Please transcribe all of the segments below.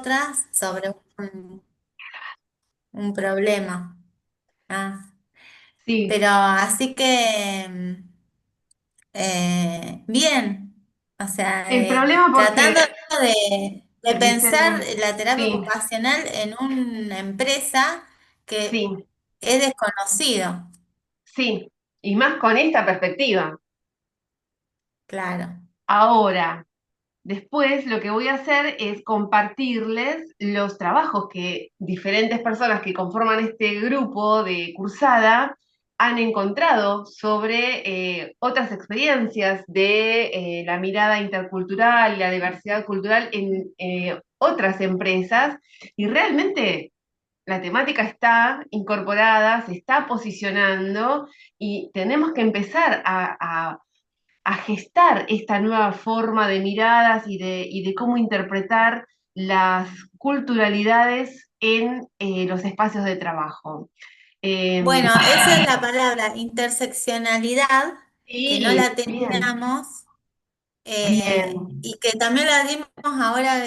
nosotras sobre un problema. Ah, Sí, pero así que bien, o sea, el problema tratando porque, de pensar Griselda, la terapia sí, ocupacional en una empresa que sí, es desconocido, sí, y más con esta perspectiva. claro. Ahora, después lo que voy a hacer es compartirles los trabajos que diferentes personas que conforman este grupo de cursada han encontrado sobre otras experiencias de la mirada intercultural y la diversidad cultural en otras empresas. Y realmente la temática está incorporada, se está posicionando y tenemos que empezar a gestar esta nueva forma de miradas y de cómo interpretar las culturalidades en los espacios de trabajo. Eh, Bueno, esa es la palabra, interseccionalidad, que no sí, la bien, teníamos. bien. Y que también la dimos ahora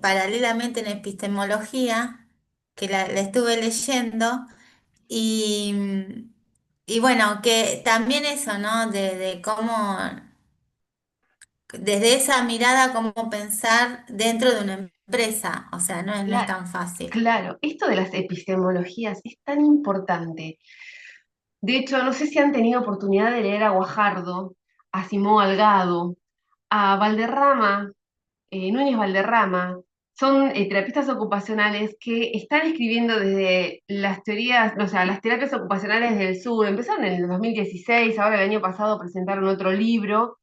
paralelamente en epistemología, que la estuve leyendo, y, y bueno, que también eso, ¿no? De cómo, desde esa mirada, cómo pensar dentro de una empresa, o sea, no es Cla- tan fácil. claro, esto de las epistemologías es tan importante. De hecho, no sé si han tenido oportunidad de leer a Guajardo, a Simón Algado, a Valderrama, Núñez Valderrama, son terapistas ocupacionales que están escribiendo desde las teorías, o sea, las terapias ocupacionales del sur. Empezaron en el 2016, ahora el año pasado presentaron otro libro,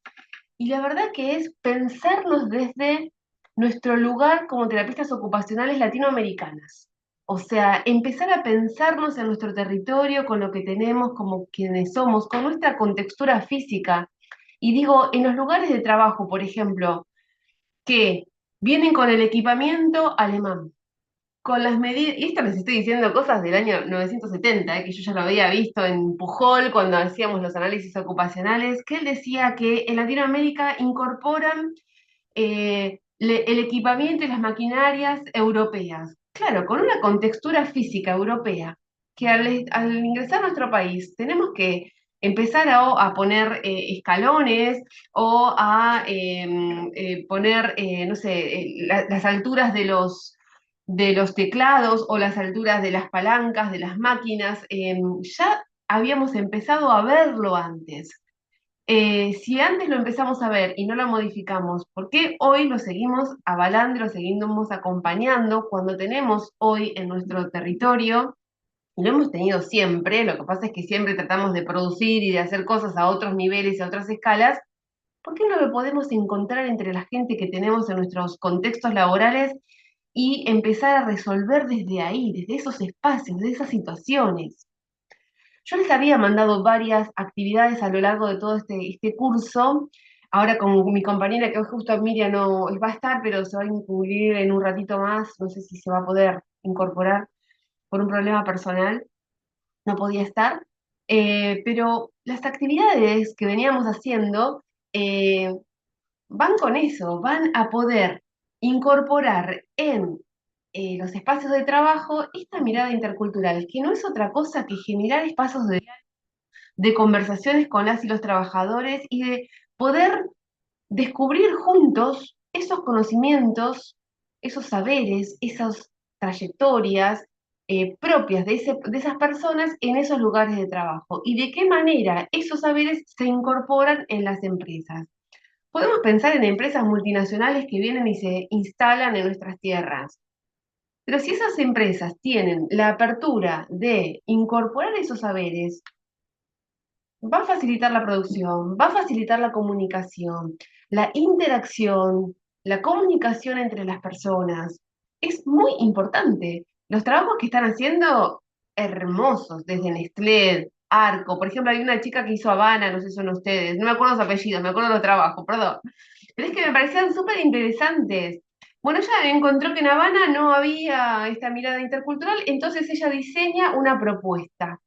y la verdad que es pensarnos desde nuestro lugar como terapistas ocupacionales latinoamericanas. O sea, empezar a pensarnos en nuestro territorio, con lo que tenemos, como quienes somos, con nuestra contextura física. Y digo, en los lugares de trabajo, por ejemplo, que vienen con el equipamiento alemán, con las medidas, y esto les estoy diciendo cosas del año 970, que yo ya lo había visto en Pujol cuando hacíamos los análisis ocupacionales, que él decía que en Latinoamérica incorporan el equipamiento y las maquinarias europeas. Claro, con una contextura física europea, que al ingresar a nuestro país tenemos que empezar a poner escalones o a poner, no sé, las alturas de los teclados o las alturas de las palancas, de las máquinas, ya habíamos empezado a verlo antes. Si antes lo empezamos a ver y no lo modificamos, ¿por qué hoy lo seguimos avalando, lo seguimos acompañando cuando tenemos hoy en nuestro territorio, y lo hemos tenido siempre, lo que pasa es que siempre tratamos de producir y de hacer cosas a otros niveles y a otras escalas? ¿Por qué no lo podemos encontrar entre la gente que tenemos en nuestros contextos laborales y empezar a resolver desde ahí, desde esos espacios, de esas situaciones? Yo les había mandado varias actividades a lo largo de todo este curso. Ahora con mi compañera, que hoy justo Miriam no va a estar, pero se va a incluir en un ratito más, no sé si se va a poder incorporar por un problema personal, no podía estar. Pero las actividades que veníamos haciendo eh, van con eso, van a poder incorporar en los espacios de trabajo esta mirada intercultural, que no es otra cosa que generar espacios de conversaciones con las y los trabajadores y de poder descubrir juntos esos conocimientos, esos saberes, esas trayectorias propias de esas personas en esos lugares de trabajo y de qué manera esos saberes se incorporan en las empresas. Podemos pensar en empresas multinacionales que vienen y se instalan en nuestras tierras, pero si esas empresas tienen la apertura de incorporar esos saberes, va a facilitar la producción, va a facilitar la comunicación, la interacción, la comunicación entre las personas. Es muy importante. Los trabajos que están haciendo, hermosos, desde Nestlé, Arco. Por ejemplo, hay una chica que hizo Habana, no sé si son ustedes, no me acuerdo los apellidos, me acuerdo los trabajos, perdón. Pero es que me parecían súper interesantes. Bueno, ella encontró que en Habana no había esta mirada intercultural, entonces ella diseña una propuesta.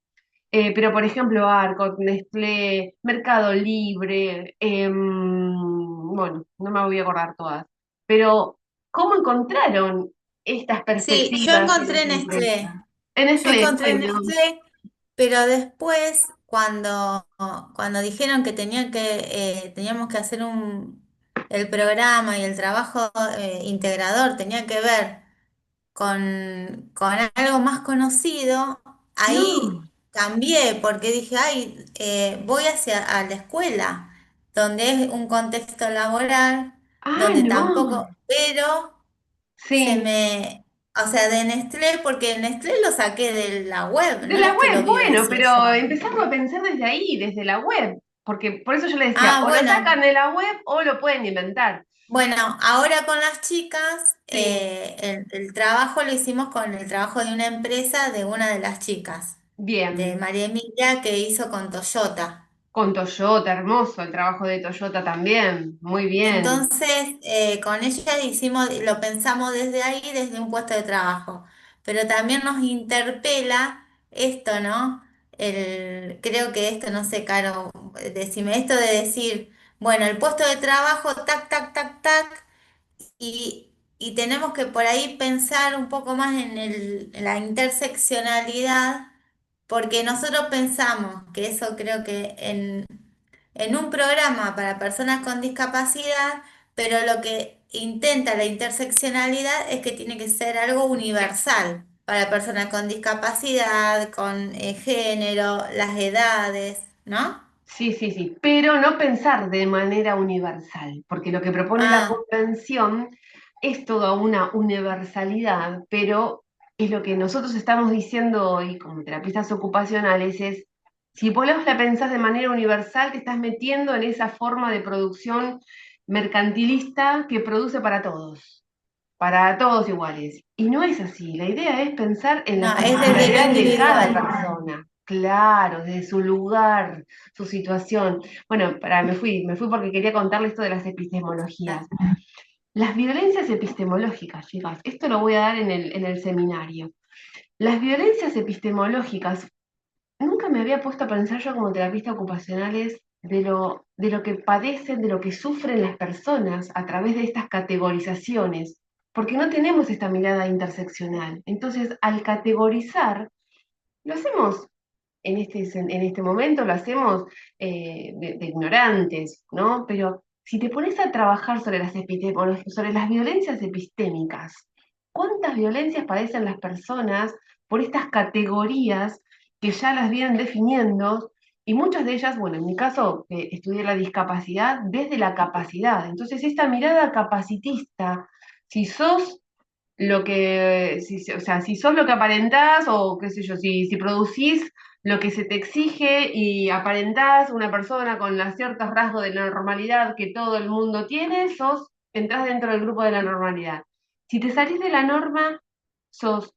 Pero, por ejemplo, Arcot, Nestlé, Mercado Libre, bueno, no me voy a acordar todas, pero cómo encontraron estas Sí, yo perspectivas en encontré las empresas. Nestlé. En Yo Nestlé, encontré bueno, Nestlé, pero después, cuando dijeron que teníamos que hacer el programa y el trabajo integrador tenía que ver con algo más conocido, ahí no. cambié porque dije, ay, voy a la escuela, donde es un contexto laboral, Ah, donde no. tampoco, pero se Sí. me, o sea, de Nestlé, porque Nestlé lo saqué de la web, De no la es que lo web, bueno, vivencié pero yo. empezamos a pensar desde ahí, desde la web, porque por eso yo le decía, Ah, o lo sacan bueno. de la web o lo pueden inventar. Bueno, ahora con las chicas, Sí, el trabajo lo hicimos con el trabajo de una empresa de una de las chicas, de bien. María Emilia, que hizo con Toyota. Con Toyota, hermoso el trabajo de Toyota también, muy bien. Entonces, con ella lo pensamos desde ahí, desde un puesto de trabajo. Pero también nos interpela esto, ¿no? Creo que esto, no sé, Caro, decime esto de decir, bueno, el puesto de trabajo, tac, tac, tac, tac. Y tenemos que por ahí pensar un poco más en la interseccionalidad, porque nosotros pensamos que eso creo que en un programa para personas con discapacidad, pero lo que intenta la interseccionalidad es que tiene que ser algo universal para personas con discapacidad, con género, las edades, ¿no? Sí, sí, sí, pero no pensar de manera universal, porque lo que propone la Ah, convención es toda una universalidad, pero es lo que nosotros estamos diciendo hoy como terapistas ocupacionales es, si vos la pensás de manera universal, te estás metiendo en esa forma de producción mercantilista que produce para todos iguales. Y no es así, la idea es pensar en las no, es desde lo particularidades de cada individual. persona. Claro, desde su lugar, su situación. Bueno, me fui porque quería contarle esto de las epistemologías. Las violencias epistemológicas, chicas, esto lo voy a dar en el seminario. Las violencias epistemológicas, nunca me había puesto a pensar yo como terapista ocupacionales de lo que padecen, de lo que sufren las personas a través de estas categorizaciones, porque no tenemos esta mirada interseccional. Entonces, al categorizar, lo hacemos en este momento, lo hacemos de ignorantes, ¿no? Pero si te pones a trabajar sobre sobre las violencias epistémicas, ¿cuántas violencias padecen las personas por estas categorías que ya las vienen definiendo? Y muchas de ellas, bueno, en mi caso, estudié la discapacidad desde la capacidad. Entonces, esta mirada capacitista, si sos o sea, si sos lo que aparentás, o qué sé yo, si producís lo que se te exige y aparentás una persona con los ciertos rasgos de la normalidad que todo el mundo tiene, entrás dentro del grupo de la normalidad. Si te salís de la norma, sos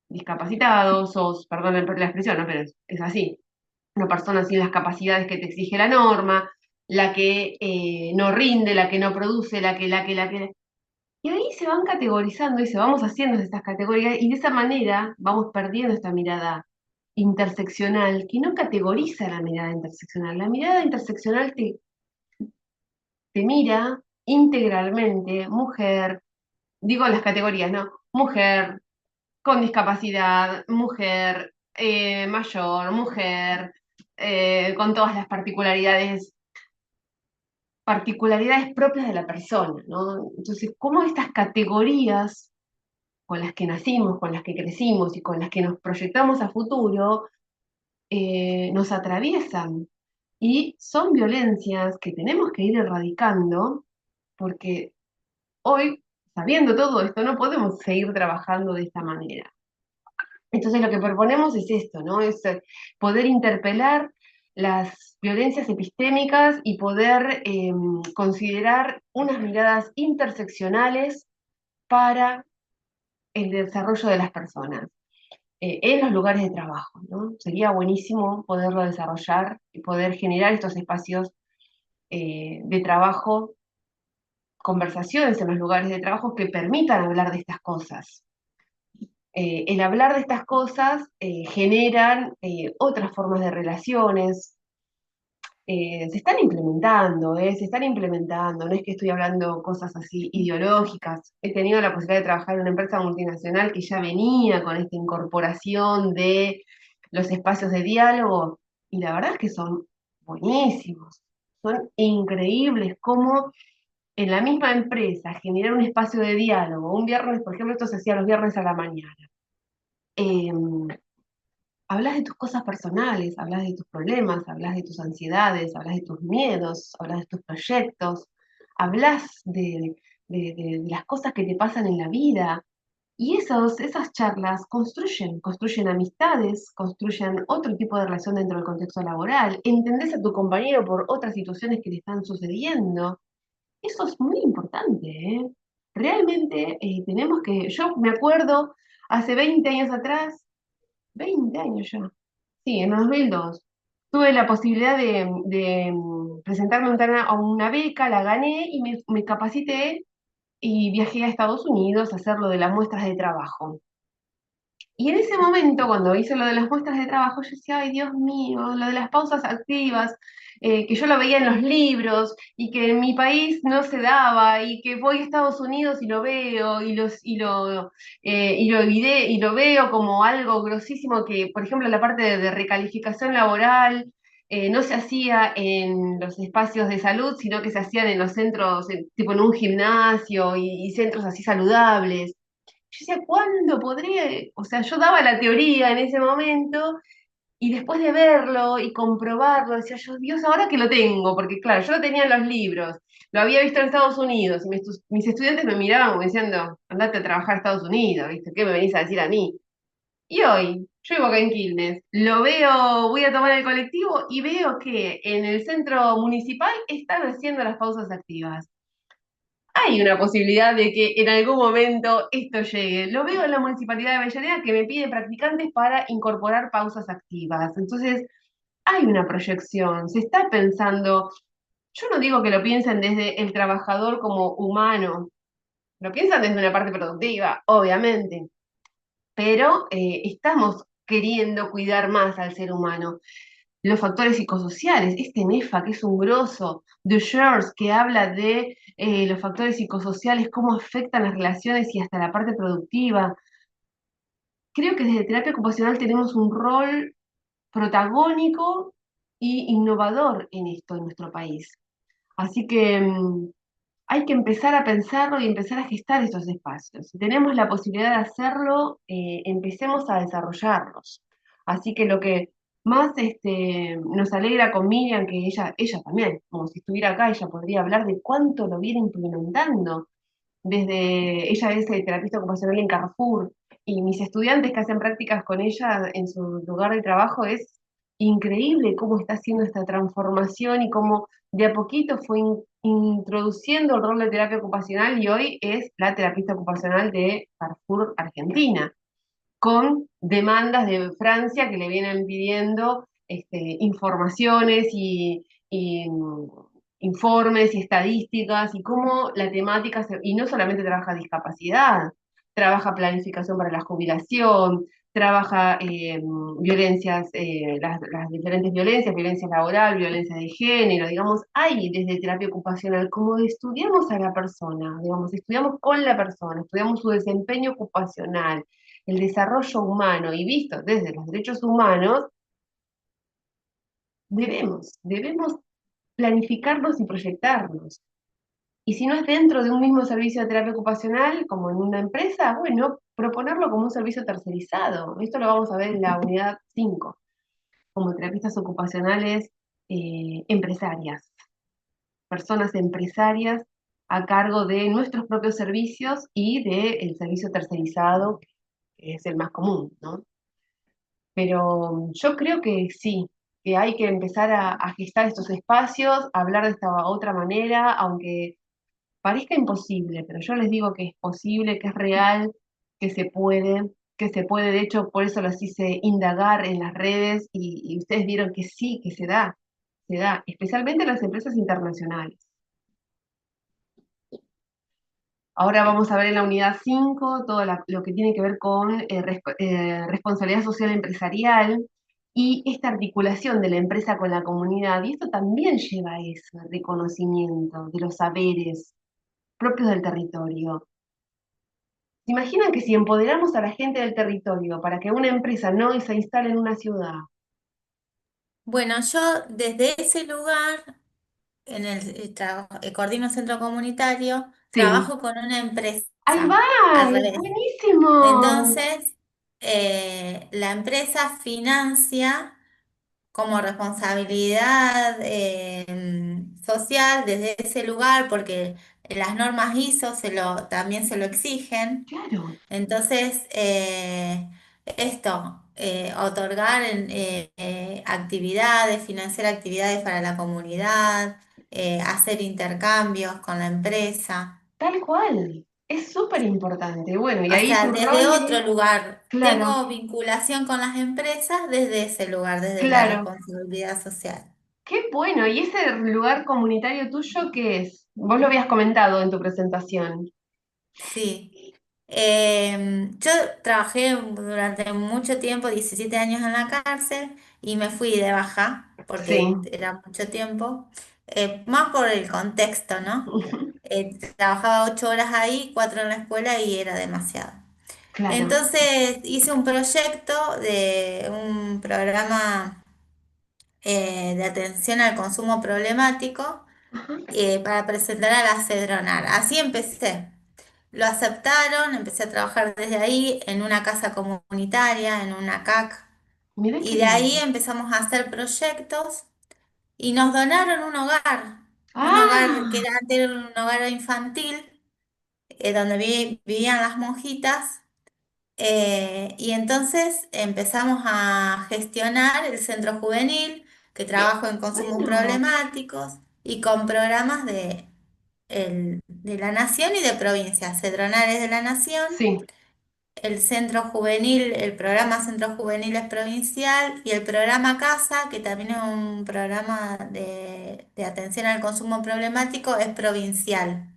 discapacitado, perdón la expresión, ¿no? Pero es así, una persona sin las capacidades que te exige la norma, la que no rinde, la que no produce, la que. Y ahí se van categorizando y se vamos haciendo estas categorías y de esa manera vamos perdiendo esta mirada interseccional que no categoriza la mirada interseccional. La mirada interseccional te mira integralmente, mujer, digo las categorías, ¿no? Mujer con discapacidad, mujer mayor, mujer con todas las particularidades propias de la persona, ¿no? Entonces, ¿cómo estas categorías con las que nacimos, con las que crecimos y con las que nos proyectamos a futuro, nos atraviesan? Y son violencias que tenemos que ir erradicando porque hoy, sabiendo todo esto, no podemos seguir trabajando de esta manera. Entonces lo que proponemos es esto, ¿no? Es poder interpelar las violencias epistémicas y poder considerar unas miradas interseccionales para el desarrollo de las personas en los lugares de trabajo, ¿no? Sería buenísimo poderlo desarrollar y poder generar estos espacios de trabajo, conversaciones en los lugares de trabajo que permitan hablar de estas cosas. El hablar de estas cosas generan otras formas de relaciones, se están implementando, se están implementando, no es que estoy hablando cosas así ideológicas. He tenido la posibilidad de trabajar en una empresa multinacional que ya venía con esta incorporación de los espacios de diálogo y la verdad es que son buenísimos, son increíbles cómo en la misma empresa generar un espacio de diálogo. Un viernes, por ejemplo, esto se hacía los viernes a la mañana. Em, Hablas de tus cosas personales, hablas de tus problemas, hablas de tus ansiedades, hablas de tus miedos, hablas de tus proyectos, hablas de las cosas que te pasan en la vida. Y esas charlas construyen amistades, construyen otro tipo de relación dentro del contexto laboral. Entendés a tu compañero por otras situaciones que le están sucediendo. Eso es muy importante, ¿eh? Realmente tenemos que, yo me acuerdo hace 20 años atrás, 20 años ya. Sí, en el 2002 tuve la posibilidad de presentarme a una beca, la gané y me capacité y viajé a Estados Unidos a hacer lo de las muestras de trabajo. Y en ese momento, cuando hice lo de las muestras de trabajo, yo decía, ay, Dios mío, lo de las pausas activas, que yo lo veía en los libros y que en mi país no se daba y que voy a Estados Unidos y lo veo y lo veo como algo grosísimo que, por ejemplo, la parte de recalificación laboral no se hacía en los espacios de salud, sino que se hacían en los centros, tipo en un gimnasio y centros así saludables. Yo decía, ¿cuándo podré? O sea, yo daba la teoría en ese momento y después de verlo y comprobarlo, decía yo, Dios, ahora que lo tengo, porque claro, yo lo tenía en los libros, lo había visto en Estados Unidos y mis estudiantes me miraban como diciendo, andate a trabajar a Estados Unidos, ¿viste? ¿Qué me venís a decir a mí? Y hoy, yo vivo acá en Quilmes, lo veo, voy a tomar el colectivo y veo que en el centro municipal están haciendo las pausas activas. Hay una posibilidad de que en algún momento esto llegue. Lo veo en la Municipalidad de Avellaneda que me pide practicantes para incorporar pausas activas. Entonces, hay una proyección, se está pensando, yo no digo que lo piensen desde el trabajador como humano, lo piensan desde una parte productiva, obviamente, pero estamos queriendo cuidar más al ser humano. Los factores psicosociales, este NEFA, que es un grosso, de Schurz, que habla de los factores psicosociales, cómo afectan las relaciones y hasta la parte productiva. Creo que desde terapia ocupacional tenemos un rol protagónico y innovador en esto en nuestro país. Así que hay que empezar a pensarlo y empezar a gestar estos espacios. Si tenemos la posibilidad de hacerlo, empecemos a desarrollarlos. Así que lo que más nos alegra con Miriam, que ella también, como si estuviera acá, ella podría hablar de cuánto lo viene implementando. Desde ella es terapista ocupacional en Carrefour y mis estudiantes que hacen prácticas con ella en su lugar de trabajo es increíble cómo está haciendo esta transformación y cómo de a poquito fue introduciendo el rol de terapia ocupacional y hoy es la terapista ocupacional de Carrefour Argentina, con demandas de Francia que le vienen pidiendo informaciones y informes y estadísticas y cómo la temática, y no solamente trabaja discapacidad, trabaja planificación para la jubilación, trabaja violencias, las diferentes violencias, violencia laboral, violencia de género, digamos, hay desde terapia ocupacional, como estudiamos a la persona, digamos, estudiamos con la persona, estudiamos su desempeño ocupacional, el desarrollo humano y visto desde los derechos humanos, debemos planificarnos y proyectarnos. Y si no es dentro de un mismo servicio de terapia ocupacional, como en una empresa, bueno, proponerlo como un servicio tercerizado. Esto lo vamos a ver en la unidad 5 como terapistas ocupacionales empresarias, personas empresarias a cargo de nuestros propios servicios y del servicio tercerizado, que es el más común, ¿no? Pero yo creo que sí, que hay que empezar a gestar estos espacios, a hablar de esta otra manera, aunque parezca imposible, pero yo les digo que es posible, que es real, que se puede, que se puede. De hecho, por eso los hice indagar en las redes y ustedes vieron que sí, que se da, especialmente en las empresas internacionales. Ahora vamos a ver en la unidad 5 todo lo que tiene que ver con responsabilidad social empresarial. y esta articulación de la empresa con la comunidad, y esto también lleva a eso, el reconocimiento de los saberes propios del territorio. ¿Se imaginan que si empoderamos a la gente del territorio para que una empresa no se instale en una ciudad? Bueno, yo desde ese lugar, en el trabajo, coordino centro comunitario, Sí. trabajo con una Ahí va, empresa, al es revés. buenísimo. Entonces, la empresa financia como responsabilidad social desde ese lugar, porque las normas ISO también se lo exigen. Claro, Entonces, otorgar actividades, financiar actividades para la comunidad, hacer intercambios con la empresa. tal cual. Es súper importante. Bueno, y O ahí sea, tu desde rol otro es, lugar, claro, tengo vinculación con las empresas desde ese lugar, desde la claro. responsabilidad social. Qué bueno. ¿Y ese lugar comunitario tuyo qué es? Vos lo habías comentado en tu presentación. Sí. Yo trabajé durante mucho tiempo, 17 años en la cárcel, y me fui de baja Sí, porque era mucho tiempo, más por el contexto, ¿no? Trabajaba 8 horas ahí, 4 en la escuela y era demasiado. claro. Entonces hice un proyecto de un programa de atención al consumo problemático Ajá. para presentar a la Cedronar. Así empecé. Lo aceptaron, empecé a trabajar desde ahí en una casa comunitaria, en una CAC, Mira qué y de ahí lindo. empezamos a hacer proyectos y nos donaron un hogar que Ah, era antes era un hogar infantil, donde vivían las monjitas, y entonces empezamos a gestionar el centro juvenil, que qué trabaja en consumos bueno. problemáticos y con programas de la nación y de provincia. Cedronar es de la nación. Sí, El centro juvenil, el programa Centro Juvenil es provincial y el programa Casa, que también es un programa de atención al consumo problemático, es provincial.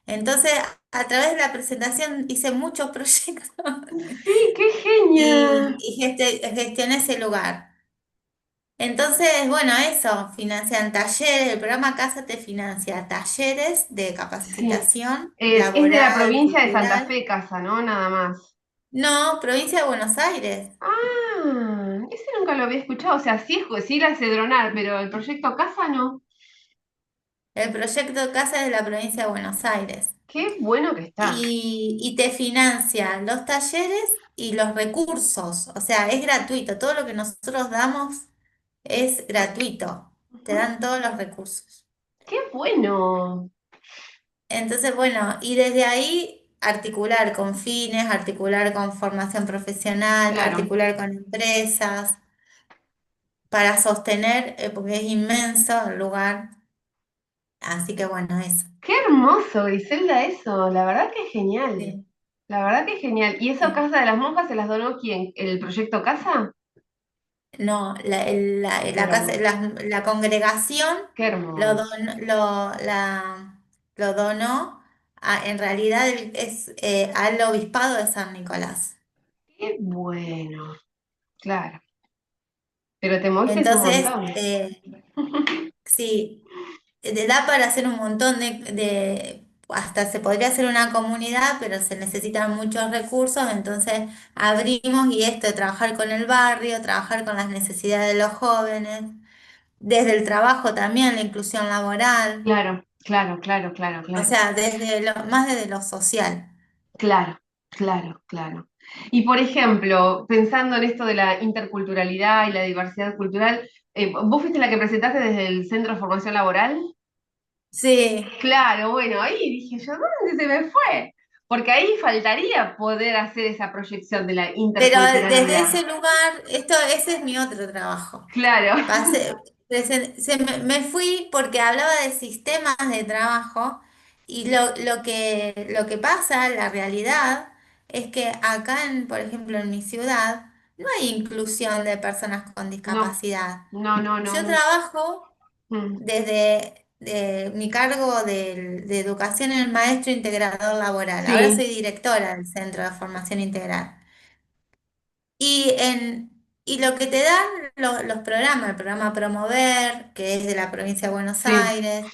Entonces, a través de la presentación hice muchos proyectos sí, qué genia. y gestioné ese lugar. Entonces, bueno, eso, financian talleres, el programa Casa te financia talleres de Sí. capacitación Es de la laboral, provincia de Santa cultural. Fe, Casa, ¿no? Nada más. No, provincia de Buenos Aires. Ah, ese nunca lo había escuchado. O sea, sí, sí la Cedronar, pero el proyecto Casa no. El proyecto Casa es de la provincia de Buenos Aires Qué bueno que está. y te financia los talleres y los recursos, o sea, es gratuito, todo lo que nosotros damos es gratuito, te Ujú. dan todos los recursos. Qué bueno. Entonces, bueno, y desde ahí articular con fines, articular con formación profesional, Claro. articular con empresas para sostener, porque es inmenso el lugar, así que bueno, eso. Qué hermoso, Griselda, eso. La verdad que es genial. Sí, La verdad que es genial. ¿Y esa sí. casa de las monjas se las donó quién? ¿El proyecto Casa? No, Qué hermoso. la congregación Qué lo, hermoso. lo donó en realidad al obispado de San Nicolás. Qué bueno. Claro. Pero te moviste un Entonces, montón. sí, da para hacer un montón hasta se podría hacer una comunidad, pero se necesitan muchos recursos, entonces abrimos y esto de trabajar con el barrio, trabajar con las necesidades de los jóvenes. Desde el trabajo también, la inclusión laboral, Claro, claro, claro, claro, o claro. sea, más desde lo social. Claro, claro, claro. Y por ejemplo, pensando en esto de la interculturalidad y la diversidad cultural, ¿vos fuiste la que presentaste desde el Centro de Formación Laboral? Sí, Claro, bueno, ahí dije yo, ¿dónde se me fue? Porque ahí faltaría poder hacer esa proyección de la pero desde interculturalidad. ese lugar, ese es mi otro trabajo. Claro, Me fui porque hablaba de sistemas de trabajo y lo que pasa, la realidad, es que acá, por ejemplo, en mi ciudad, no hay inclusión de personas con no, discapacidad. no, no, no, Yo no. trabajo Mm. desde mi cargo de educación en el maestro integrador laboral. Ahora Sí, soy directora del Centro de Formación Integral. Y lo que te dan los programas, el programa Promover, que es de la provincia de Buenos Sí, Aires,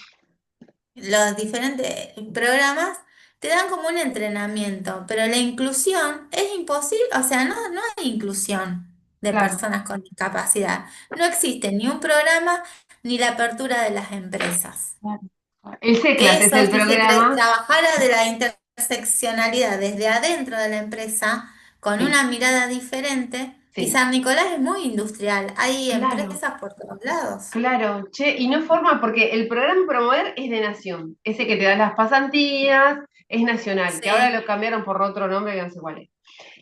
los diferentes programas te dan como un entrenamiento, pero la inclusión es imposible, o sea, no hay inclusión de claro. personas con discapacidad. No existe ni un programa ni la apertura de las empresas. Claro. El CECLAS es Eso, el si se programa. trabajara de la interseccionalidad desde adentro de la empresa, con Sí, una mirada diferente, y sí, San Nicolás es muy industrial, hay claro. empresas por todos lados. Claro, che, y no forma, porque el programa Promover es de Nación, ese que te da las pasantías, es nacional, que ahora Sí. lo cambiaron por otro nombre que no sé cuál es.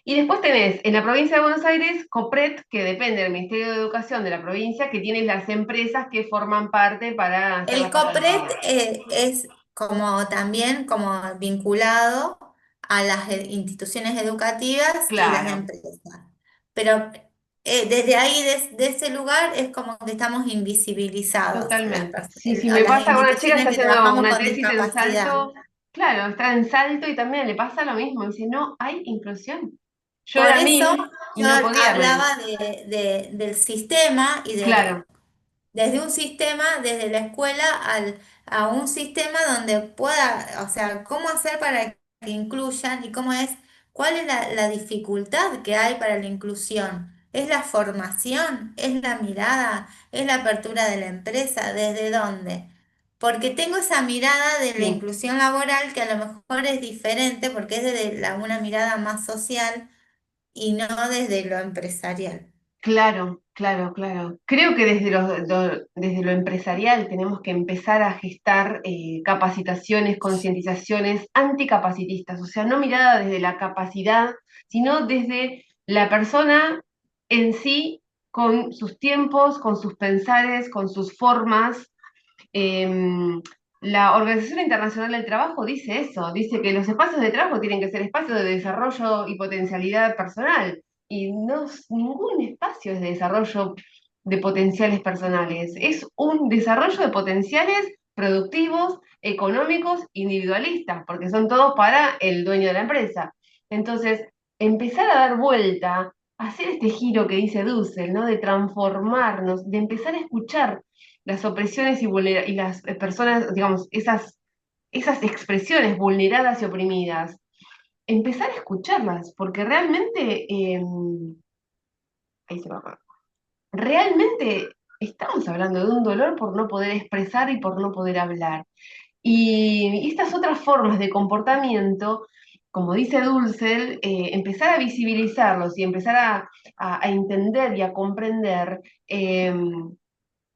Y después tenés en la provincia de Buenos Aires, COPRED, que depende del Ministerio de Educación de la provincia, que tiene las empresas que forman parte para hacer El las pasantías. COPRED es como también como vinculado a las instituciones educativas y las Claro, empresas. Pero desde ahí, de ese lugar, es como que estamos invisibilizados totalmente. Sí, sí, a me las pasa, una chica instituciones está que haciendo trabajamos una con tesis en discapacidad. Salto, claro, está en Salto y también le pasa lo mismo, dice, no hay inclusión. Yo Por era eso mil y yo no podía con él. hablaba del sistema y Claro, desde un sistema, desde la escuela a un sistema donde pueda, o sea, cómo hacer para que incluyan y cuál es la dificultad que hay para la inclusión. ¿Es la formación? ¿Es la mirada? ¿Es la apertura de la empresa? ¿Desde dónde? Porque tengo esa mirada de la sí. inclusión laboral que a lo mejor es diferente porque es desde una mirada más social y no desde lo empresarial. Claro, claro, claro. Creo que desde lo empresarial tenemos que empezar a gestar capacitaciones, concientizaciones anticapacitistas, o sea, no mirada desde la capacidad, sino desde la persona en sí, con sus tiempos, con sus pensares, con sus formas. La Organización Internacional del Trabajo dice eso, dice que los espacios de trabajo tienen que ser espacios de desarrollo y potencialidad personal, y no es ningún espacio es de desarrollo de potenciales personales, es un desarrollo de potenciales productivos, económicos, individualistas, porque son todos para el dueño de la empresa. Entonces, empezar a dar vuelta, hacer este giro que dice Dussel, ¿no? De transformarnos, de empezar a escuchar las opresiones y las personas, digamos, esas expresiones vulneradas y oprimidas, empezar a escucharlas, porque realmente, ahí se va, realmente estamos hablando de un dolor por no poder expresar y por no poder hablar. Y estas otras formas de comportamiento, como dice Dulcel, empezar a visibilizarlos y empezar a entender y a comprender,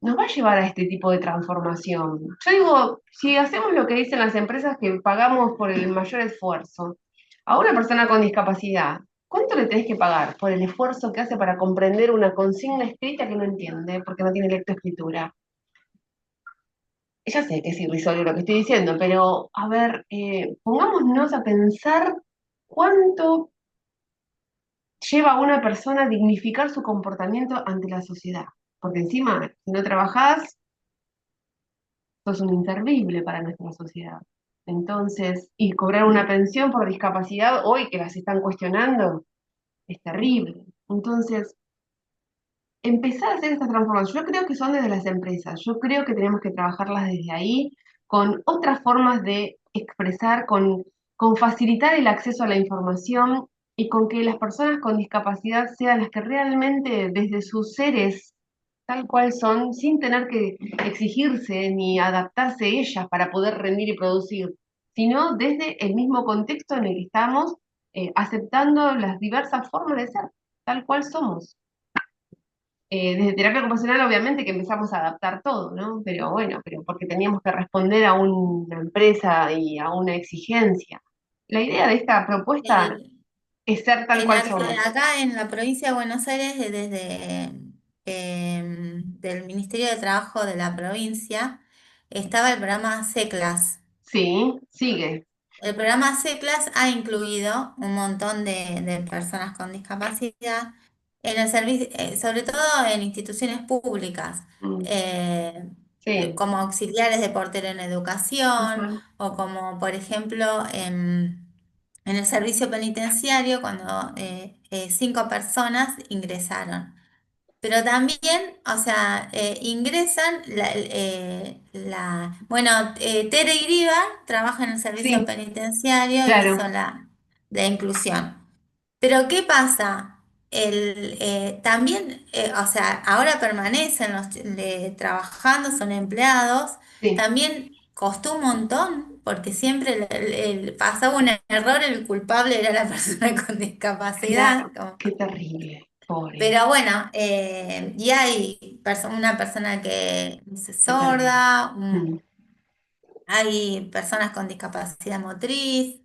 nos va a llevar a este tipo de transformación. Yo digo, si hacemos lo que dicen las empresas que pagamos por el mayor esfuerzo, a una persona con discapacidad, ¿cuánto le tenés que pagar por el esfuerzo que hace para comprender una consigna escrita que no entiende porque no tiene lectoescritura? Ya sé que es irrisorio lo que estoy diciendo, pero a ver, pongámonos a pensar cuánto lleva a una persona a dignificar su comportamiento ante la sociedad. Porque encima, si no trabajás, sos un inservible para nuestra sociedad. Entonces, y cobrar una pensión por discapacidad hoy que las están cuestionando es terrible. Entonces, empezar a hacer estas transformaciones, yo creo que son desde las empresas, yo creo que tenemos que trabajarlas desde ahí, con otras formas de expresar, con facilitar el acceso a la información y con que las personas con discapacidad sean las que realmente desde sus seres tal cual son, sin tener que exigirse ni adaptarse ellas para poder rendir y producir, sino desde el mismo contexto en el que estamos, aceptando las diversas formas de ser, tal cual somos. Desde terapia ocupacional, obviamente que empezamos a adaptar todo, ¿no? Pero bueno, pero porque teníamos que responder a una empresa y a una exigencia. La idea de esta propuesta es ser tal cual somos. Acá en la provincia de Buenos Aires, desde del Ministerio de Trabajo de la provincia, estaba el programa C-Class. Sí, sigue. El programa C-Class ha incluido un montón de personas con discapacidad en el servicio, sobre todo en instituciones públicas, Mm, eh, sí. como auxiliares de portero en educación Ajá. o como, por ejemplo, en el servicio penitenciario cuando 5 personas ingresaron. pero también, o sea, ingresan bueno, Tere Iribar trabaja en el servicio Sí, penitenciario y hizo claro, la de inclusión. Pero ¿qué pasa? También, o sea, ahora permanecen trabajando, son empleados. sí, También costó un montón, porque siempre pasaba un error, el culpable era la persona con discapacidad. claro, qué terrible, pobre, Pero bueno, y hay una persona que es qué terrible. sorda, Mm. hay personas con discapacidad motriz,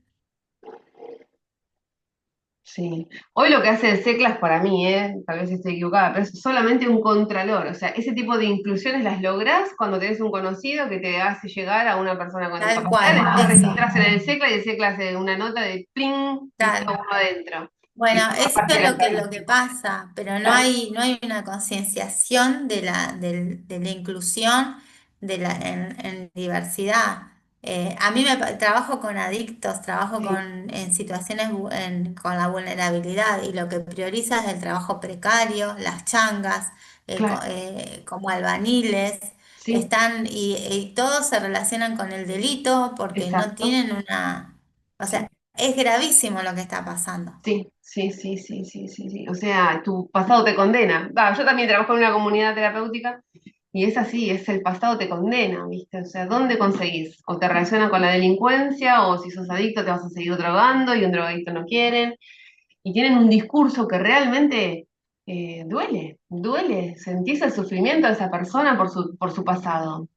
Sí. Hoy lo que hace el CECLAS para mí, tal vez estoy equivocada, pero es solamente un contralor. O sea, ese tipo de inclusiones las lográs cuando tenés un conocido que te hace llegar a una persona con tal discapacidad, cual, después eso. registras en el CECLAS y el CECLAS hace una nota de pling y está Tal. uno adentro. Y Bueno, forma eso parte de es la lo que estadística. pasa, pero Claro, no hay una concienciación de la inclusión en diversidad. A mí trabajo con adictos, trabajo sí, en situaciones con la vulnerabilidad y lo que prioriza es el trabajo precario, las changas, claro, como albaniles, sí, y todos se relacionan con el delito porque no exacto. tienen una, o Sí. sea, es gravísimo lo que está pasando. Sí, sí, sí, sí, sí, sí, sí. O sea, tu pasado te condena. Yo también trabajo en una comunidad terapéutica y es así, es el pasado te condena, ¿viste? O sea, ¿dónde conseguís? O te relacionan con la delincuencia, o si sos adicto te vas a seguir drogando y un drogadicto no quieren. Y tienen un discurso que realmente duele, duele. Sentís el sufrimiento de esa persona por su pasado,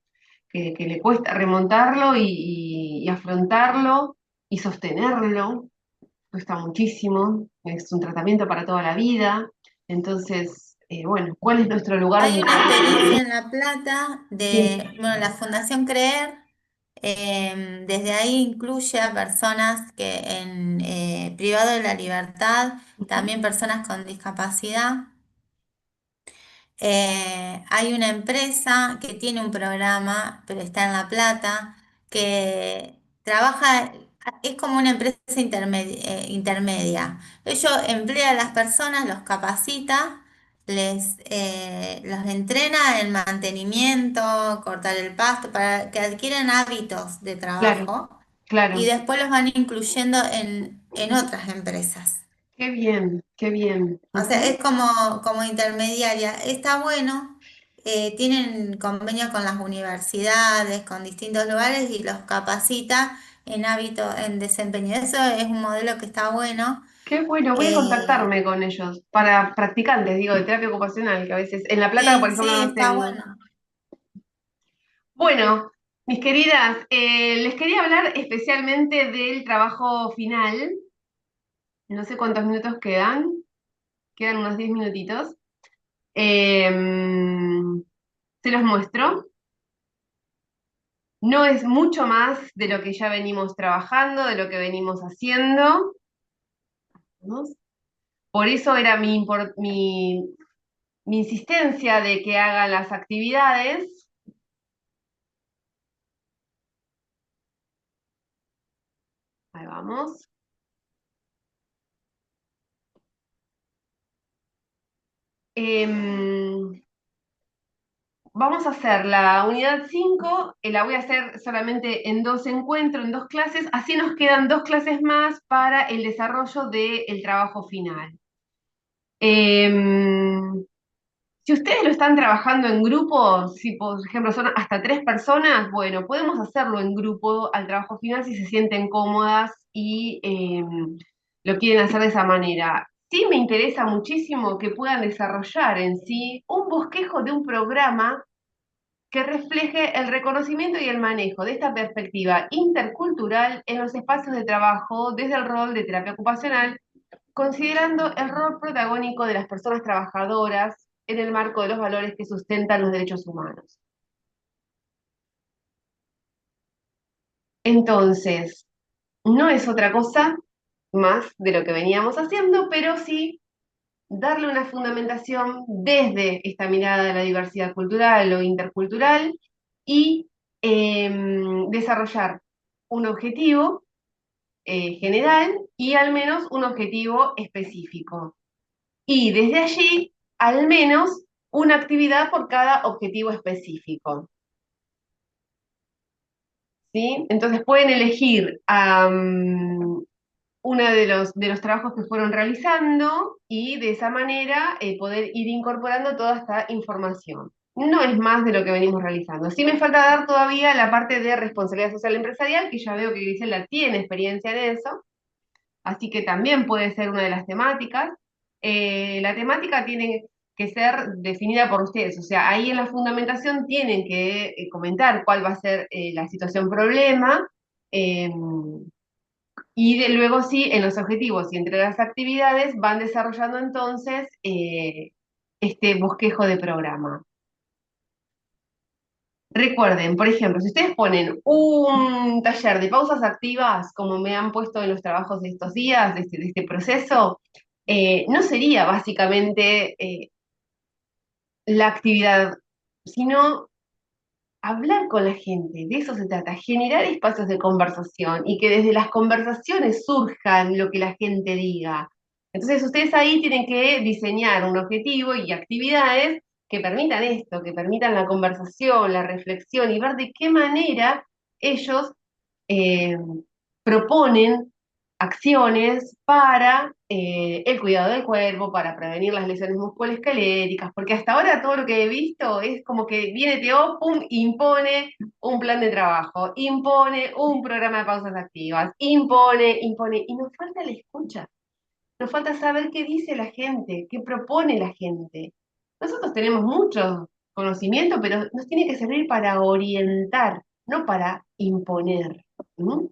que le cuesta remontarlo y afrontarlo y sostenerlo cuesta muchísimo, es un tratamiento para toda la vida. Entonces, bueno, ¿cuál es nuestro lugar de Hay una experiencia intervención? en La Plata Sí, de, bueno, la Fundación Creer, desde ahí incluye a personas que en privado de la libertad, ujú, también personas con discapacidad. Hay una empresa que tiene un programa, pero está en La Plata, que trabaja, es como una empresa intermedia. Ellos emplean a las personas, los capacita, los entrena en mantenimiento, cortar el pasto, para que adquieran hábitos de claro, trabajo y claro. después los van incluyendo en otras empresas. Qué bien, qué bien. O sea, Ujú. es como intermediaria. Está bueno. Tienen convenio con las universidades, con distintos lugares y los capacita en hábito, en desempeño. Eso es un modelo que está bueno. Qué bueno, voy a Eh, contactarme con ellos para practicantes, digo, de terapia ocupacional, que a veces en La Plata, por sí, ejemplo, sí, no está tengo. bueno. Bueno, mis queridas, les quería hablar especialmente del trabajo final. No sé cuántos minutos quedan unos 10 minutitos. Se los muestro. No es mucho más de lo que ya venimos trabajando, de lo que venimos haciendo, ¿no? Por eso era mi insistencia de que hagan las actividades. Ahí vamos. Em, Vamos a hacer la unidad 5. La voy a hacer solamente en dos encuentros, en dos clases, así nos quedan dos clases más para el desarrollo del trabajo final. Em, Si ustedes lo están trabajando en grupo, si por ejemplo son hasta 3 personas, bueno, podemos hacerlo en grupo al trabajo final si se sienten cómodas y lo quieren hacer de esa manera. Sí me interesa muchísimo que puedan desarrollar en sí un bosquejo de un programa que refleje el reconocimiento y el manejo de esta perspectiva intercultural en los espacios de trabajo desde el rol de terapia ocupacional, considerando el rol protagónico de las personas trabajadoras en el marco de los valores que sustentan los derechos humanos. Entonces, no es otra cosa más de lo que veníamos haciendo, pero sí darle una fundamentación desde esta mirada de la diversidad cultural o intercultural y desarrollar un objetivo general y al menos un objetivo específico. Y desde allí, al menos una actividad por cada objetivo específico. ¿Sí? Entonces pueden elegir uno de los trabajos que fueron realizando y de esa manera poder ir incorporando toda esta información. No es más de lo que venimos realizando. Sí me falta dar todavía la parte de responsabilidad social empresarial, que ya veo que Griselda tiene experiencia en eso, así que también puede ser una de las temáticas. La temática tiene que ser definida por ustedes, o sea, ahí en la fundamentación tienen que comentar cuál va a ser la situación problema, eh, y luego sí, en los objetivos y entre las actividades van desarrollando entonces este bosquejo de programa. Recuerden, por ejemplo, si ustedes ponen un taller de pausas activas, como me han puesto en los trabajos de estos días, de este proceso, no sería básicamente la actividad, sino hablar con la gente, de eso se trata, generar espacios de conversación y que desde las conversaciones surjan lo que la gente diga. Entonces ustedes ahí tienen que diseñar un objetivo y actividades que permitan esto, que permitan la conversación, la reflexión y ver de qué manera ellos eh, proponen acciones para el cuidado del cuerpo, para prevenir las lesiones musculoesqueléticas, porque hasta ahora todo lo que he visto es como que viene Teo, pum, impone un plan de trabajo, impone un programa de pausas activas, impone, y nos falta la escucha, nos falta saber qué dice la gente, qué propone la gente. Nosotros tenemos mucho conocimiento, pero nos tiene que servir para orientar, no para imponer. ¿Mm?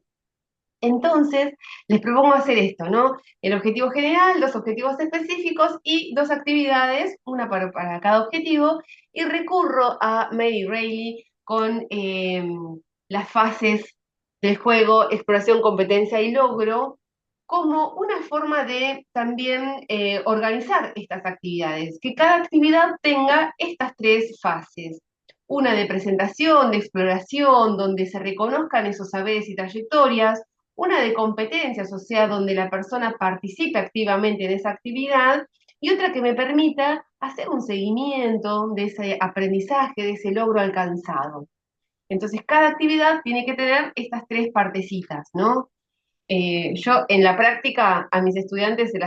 Entonces, les propongo hacer esto, ¿no? El objetivo general, dos objetivos específicos y dos actividades, una para cada objetivo, y recurro a Mary Reilly con las fases del juego, exploración, competencia y logro, como una forma de también organizar estas actividades, que cada actividad tenga estas tres fases. Una de presentación, de exploración, donde se reconozcan esos saberes y trayectorias, una de competencias, o sea, donde la persona participe activamente en esa actividad, y otra que me permita hacer un seguimiento de ese aprendizaje, de ese logro alcanzado. Entonces, cada actividad tiene que tener estas tres partecitas, ¿no? Yo en la práctica a mis estudiantes se las